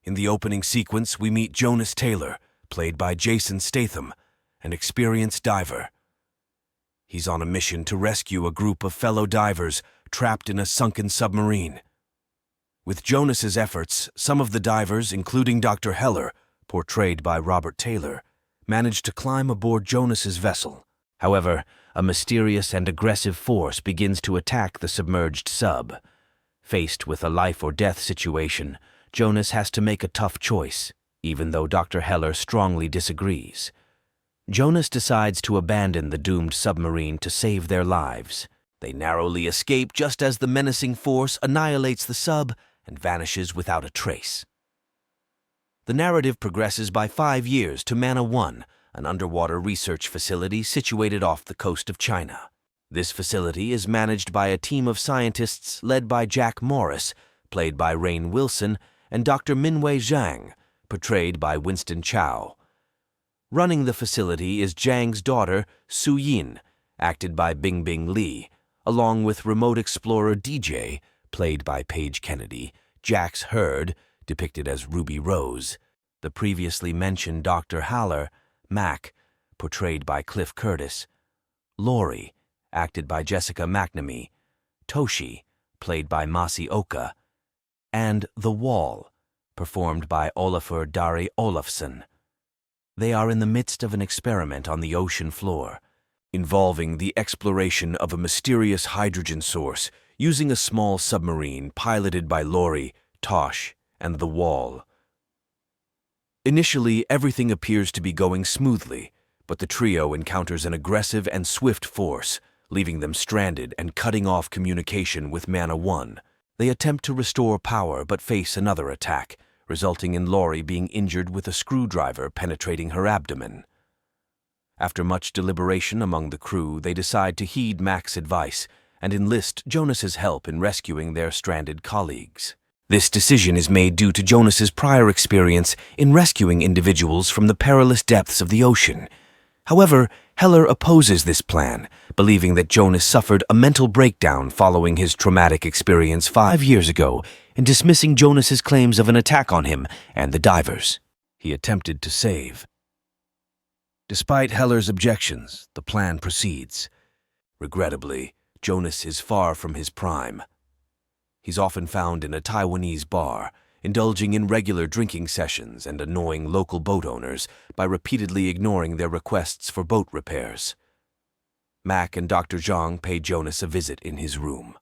In the opening sequence, we meet Jonas Taylor, played by Jason Statham, an experienced diver. He's on a mission to rescue a group of fellow divers trapped in a sunken submarine. With Jonas's efforts, some of the divers, including Dr. Heller, portrayed by Robert Taylor, manage to climb aboard Jonas's vessel. However, a mysterious and aggressive force begins to attack the submerged sub. Faced with a life-or-death situation, Jonas has to make a tough choice, even though Dr. Heller strongly disagrees. Jonas decides to abandon the doomed submarine to save their lives. They narrowly escape just as the menacing force annihilates the sub and vanishes without a trace. The narrative progresses by 5 years to Mana 1, an underwater research facility situated off the coast of China. This facility is managed by a team of scientists led by Jack Morris, played by Rainn Wilson, and Dr. Minwei Zhang, portrayed by Winston Chow. Running the facility is Zhang's daughter, Su Yin, acted by Bingbing Li, along with remote explorer DJ, played by Paige Kennedy, Jax Hurd, depicted as Ruby Rose, the previously mentioned Dr. Haller, Mac, portrayed by Cliff Curtis, Lori, acted by Jessica McNamee, Toshi, played by Masi Oka, and The Wall, performed by Olafur Dari Olafsson. They are in the midst of an experiment on the ocean floor, involving the exploration of a mysterious hydrogen source using a small submarine piloted by Lori, Tosh, and The Wall. Initially, everything appears to be going smoothly, but the trio encounters an aggressive and swift force, leaving them stranded and cutting off communication with Mana 1. They attempt to restore power but face another attack, resulting in Lori being injured with a screwdriver penetrating her abdomen. After much deliberation among the crew, they decide to heed Mac's advice and enlist Jonas's help in rescuing their stranded colleagues. This decision is made due to Jonas's prior experience in rescuing individuals from the perilous depths of the ocean. However, Heller opposes this plan, believing that Jonas suffered a mental breakdown following his traumatic experience 5 years ago and dismissing Jonas's claims of an attack on him and the divers he attempted to save. Despite Heller's objections, the plan proceeds. Regrettably, Jonas is far from his prime. He's often found in a Taiwanese bar, indulging in regular drinking sessions and annoying local boat owners by repeatedly ignoring their requests for boat repairs. Mac and Dr. Zhang pay Jonas a visit in his room.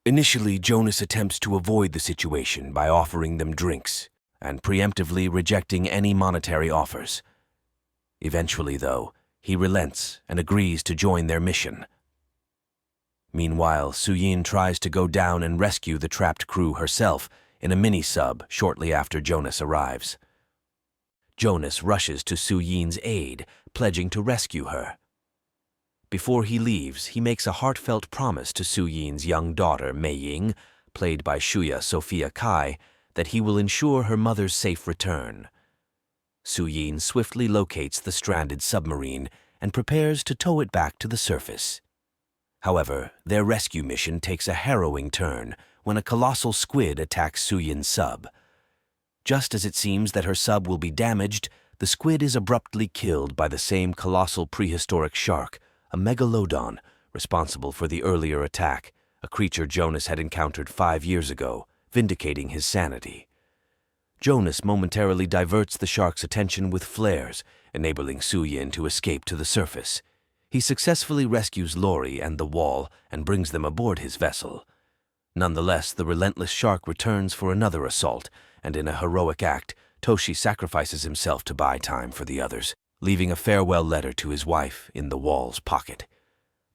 Initially, Jonas attempts to avoid the situation by offering them drinks and preemptively rejecting any monetary offers. Eventually, though, he relents and agrees to join their mission. Meanwhile, Su Yin tries to go down and rescue the trapped crew herself in a mini-sub shortly after Jonas arrives. Jonas rushes to Su Yin's aid, pledging to rescue her. Before he leaves, he makes a heartfelt promise to Su Yin's young daughter, Mei Ying, played by Shuya Sophia Kai, that he will ensure her mother's safe return. Su Yin swiftly locates the stranded submarine and prepares to tow it back to the surface. However, their rescue mission takes a harrowing turn when a colossal squid attacks Su Yin's sub. Just as it seems that her sub will be damaged, the squid is abruptly killed by the same colossal prehistoric shark, a Megalodon, responsible for the earlier attack, a creature Jonas had encountered 5 years ago, vindicating his sanity. Jonas momentarily diverts the shark's attention with flares, enabling Su Yin to escape to the surface. He successfully rescues Lori and The Wall and brings them aboard his vessel. Nonetheless, the relentless shark returns for another assault, and in a heroic act, Toshi sacrifices himself to buy time for the others, leaving a farewell letter to his wife in The Wall's pocket.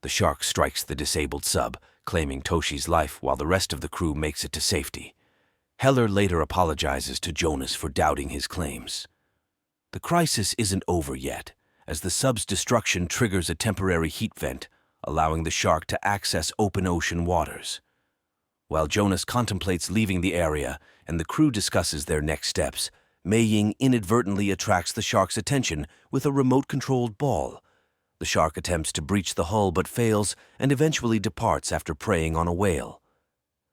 The shark strikes the disabled sub, claiming Toshi's life while the rest of the crew makes it to safety. Heller later apologizes to Jonas for doubting his claims. The crisis isn't over yet, as the sub's destruction triggers a temporary heat vent, allowing the shark to access open ocean waters. While Jonas contemplates leaving the area and the crew discusses their next steps, Mei Ying inadvertently attracts the shark's attention with a remote-controlled ball. The shark attempts to breach the hull but fails and eventually departs after preying on a whale.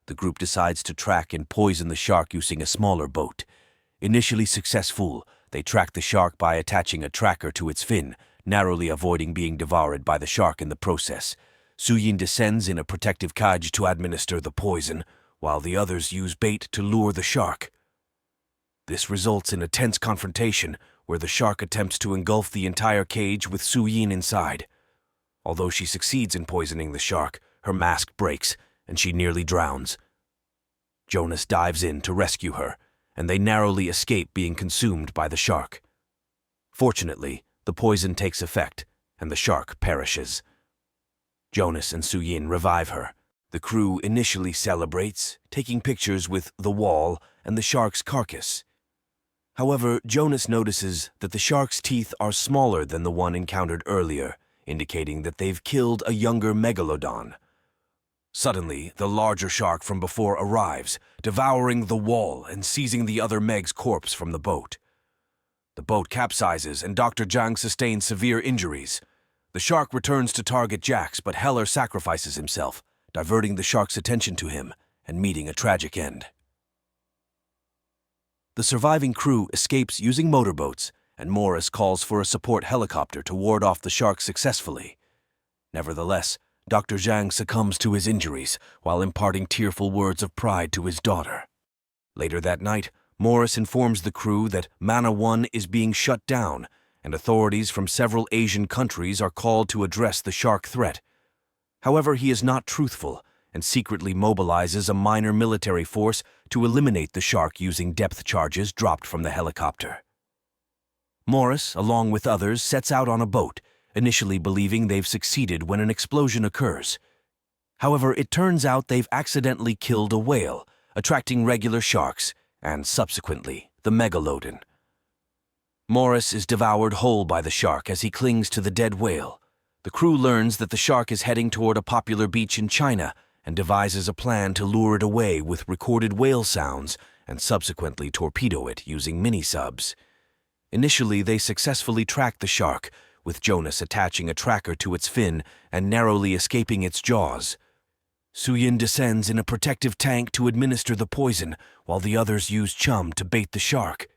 the group decides to track and poison the shark using a smaller boat. Initially successful, they track the shark by attaching a tracker to its fin, narrowly avoiding being devoured by the shark in the process. Suyin descends in a protective cage to administer the poison, while the others use bait to lure the shark. This results in a tense confrontation where the shark attempts to engulf the entire cage with Suyin inside. Although she succeeds in poisoning the shark, her mask breaks and she nearly drowns. Jonas dives in to rescue her, and they narrowly escape being consumed by the shark. Fortunately, the poison takes effect and the shark perishes. Jonas and Suyin revive her. The crew initially celebrates, taking pictures with the wall and the shark's carcass. However, Jonas notices that the shark's teeth are smaller than the one encountered earlier, indicating that they've killed a younger Megalodon. Suddenly, the larger shark from before arrives, devouring the wall and seizing the other Meg's corpse from the boat. The boat capsizes and Dr. Zhang sustains severe injuries. The shark returns to target Jax, but Heller sacrifices himself, diverting the shark's attention to him and meeting a tragic end. The surviving crew escapes using motorboats, and Morris calls for a support helicopter to ward off the shark successfully. Nevertheless, Dr. Zhang succumbs to his injuries while imparting tearful words of pride to his daughter. Later that night, Morris informs the crew that Mana 1 is being shut down, and authorities from several Asian countries are called to address the shark threat. However, he is not truthful and secretly mobilizes a minor military force to eliminate the shark using depth charges dropped from the helicopter. Morris, along with others, sets out on a boat, initially believing they've succeeded when an explosion occurs. However, it turns out they've accidentally killed a whale, attracting regular sharks, and subsequently, the Megalodon. Morris is devoured whole by the shark as he clings to the dead whale. The crew learns that the shark is heading toward a popular beach in China and devises a plan to lure it away with recorded whale sounds and subsequently torpedo it using mini-subs. Initially, they successfully track the shark, with Jonas attaching a tracker to its fin and narrowly escaping its jaws. Suyin descends in a protective tank to administer the poison, while the others use chum to bait the shark.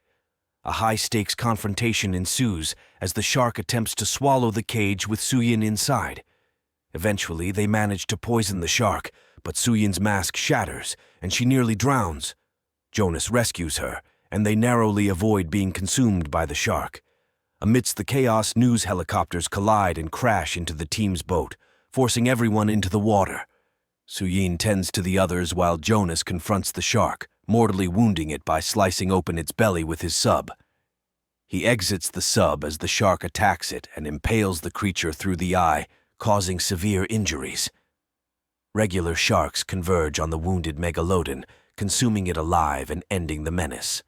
A high-stakes confrontation ensues as the shark attempts to swallow the cage with Suyin inside. Eventually, they manage to poison the shark, but Suyin's mask shatters and she nearly drowns. Jonas rescues her, and they narrowly avoid being consumed by the shark. Amidst the chaos, news helicopters collide and crash into the team's boat, forcing everyone into the water. Suyin tends to the others while Jonas confronts the shark, mortally wounding it by slicing open its belly with his sub. He exits the sub as the shark attacks it and impales the creature through the eye, causing severe injuries. Regular sharks converge on the wounded Megalodon, consuming it alive and ending the menace.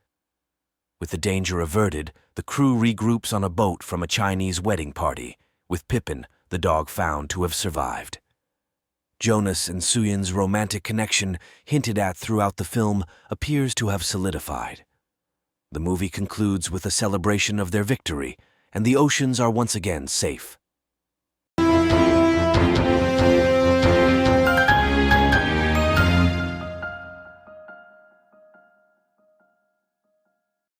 With the danger averted, the crew regroups on a boat from a Chinese wedding party, with Pippin, the dog, found to have survived. Jonas and Suyin's romantic connection, hinted at throughout the film, appears to have solidified. The movie concludes with a celebration of their victory, and the oceans are once again safe.